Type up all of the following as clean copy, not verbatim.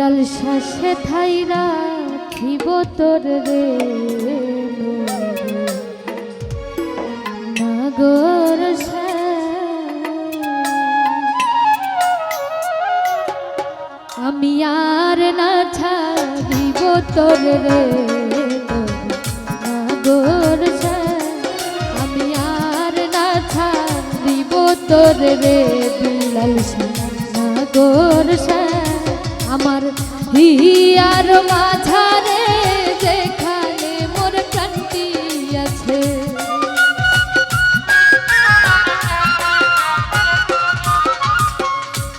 বিল্লাল শ্বাসে ঠাই রাখিব তোর রে নাগর আমি আর না ছাড়িব তোর রে নাগর আমি আর না ছাড়িব তোর রে বিল্লাল নাগর আমার হিয়ার মাঝারে যেখানে মোর প্রাণটি আছে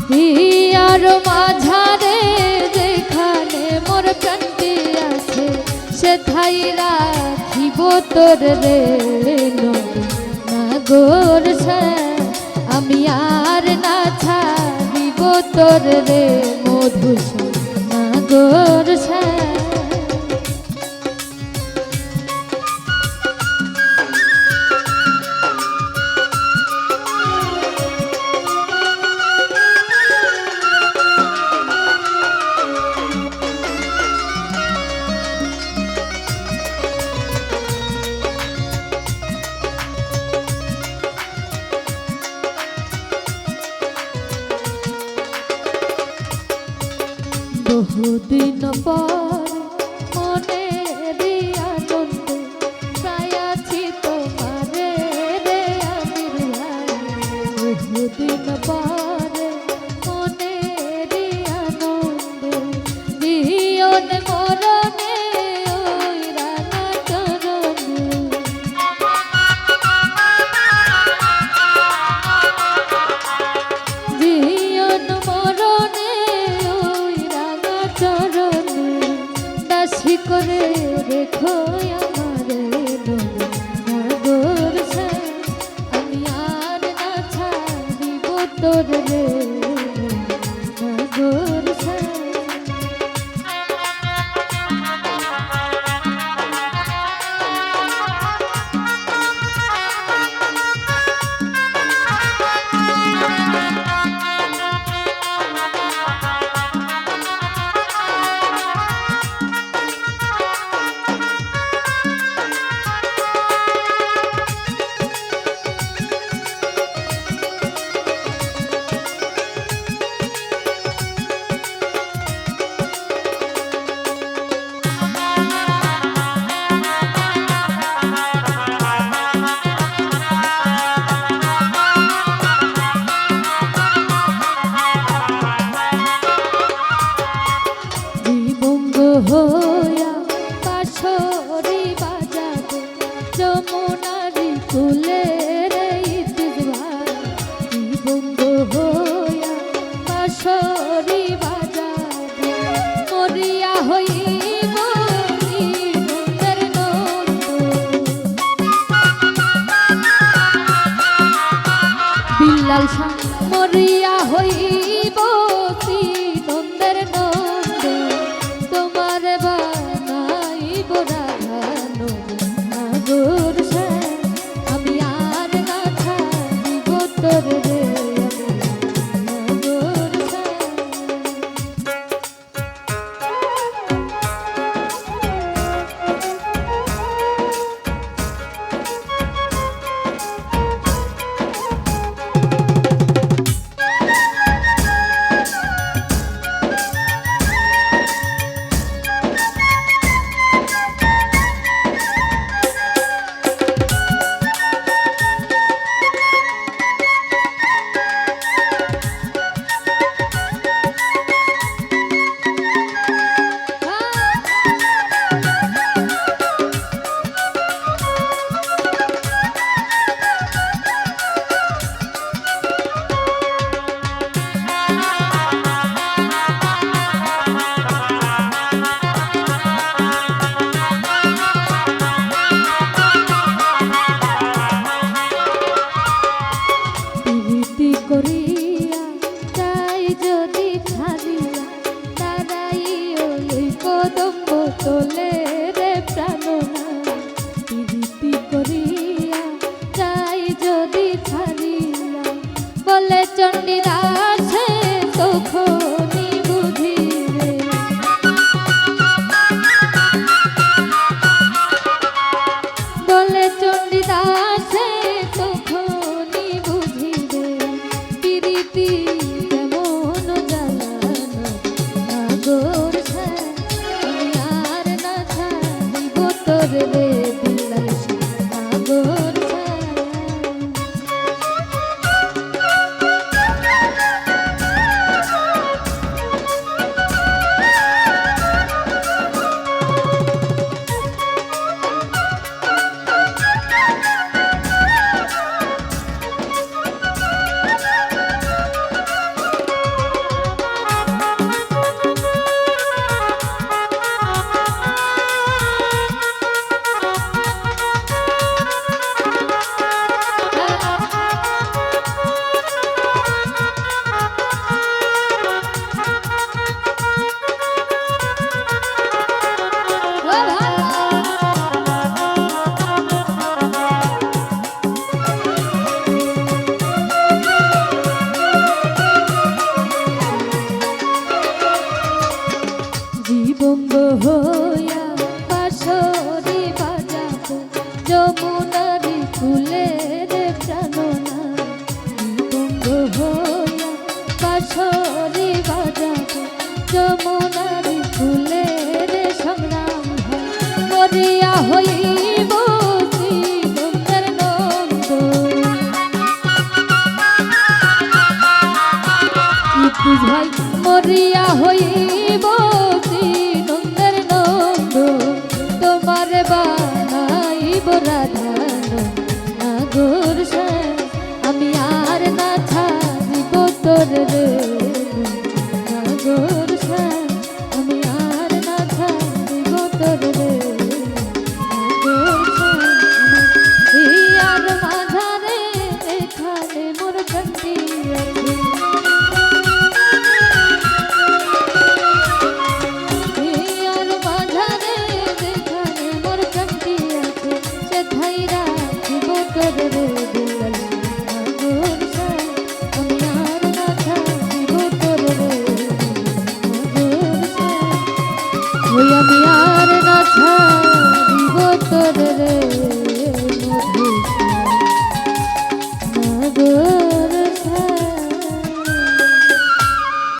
হিয়ার মাঝারে যেখানে মোর প্রাণটি আছে সেথাই রাখিব তোর রে নাগর আমি আর না ছাড়িব তোর রে মধুসূদন নাগর বহুদিন পর মনে আনন্দে প্রায় আছি তোমারে রে আমির ভাই বহুদিন পর মনে আনন্দে বিয়ন মরণে ওই রানা চরণে বিয়ন মরণে দাসী করে রেখো আমারে নাগর আমি আর না ছাড়িব তোর রে নাগর হইয়া পাশরি বাজাবে যমুনারি কুলে রে ইতিজভাই বঙ্গ হইয়া পাশরি বাজাবে মরিয়া হইব নন্দের নন্দ বিল্লাল শাহ মরিয়া হইব নন্দের নন্দ তোমার বানাইব রাধানো নাগর আমি আর না ছাড়িব তোর রে নাগর তোলে রে প্রাণনা প্রীতি করিয়া যাই যদি ছাড়িয়া বলে চণ্ডীদাসে তখনি বুঝি রে হইয়া বাঁশরি বাজাবো যমুনারি কুলে রে প্রাণনা বঙ্গ হইয়া বাঁশরি বাজাবো যমুনারি কুলে রে সংগ্রাম মরিয়া হইব শ্রীনন্দের নন্দ ইদ্রিস ভাই মরিয়া হইব শ্রীনন্দের নন্দ তোমার বানাইব রাধান নাগর আমি আর না ছাড়িব তোর রে নাগর আমি আর না ছাড়িব তোর রে হিয়ার মাঝারে এখানে মোর কান্দি আছে হিয়ার মাঝারে এখানে মোর কান্দি আছে সে ঠাই রাখিব তোর রে দুলাল নাগর আমি আর না ছাড়িব তোর রে নাগর ওই আমি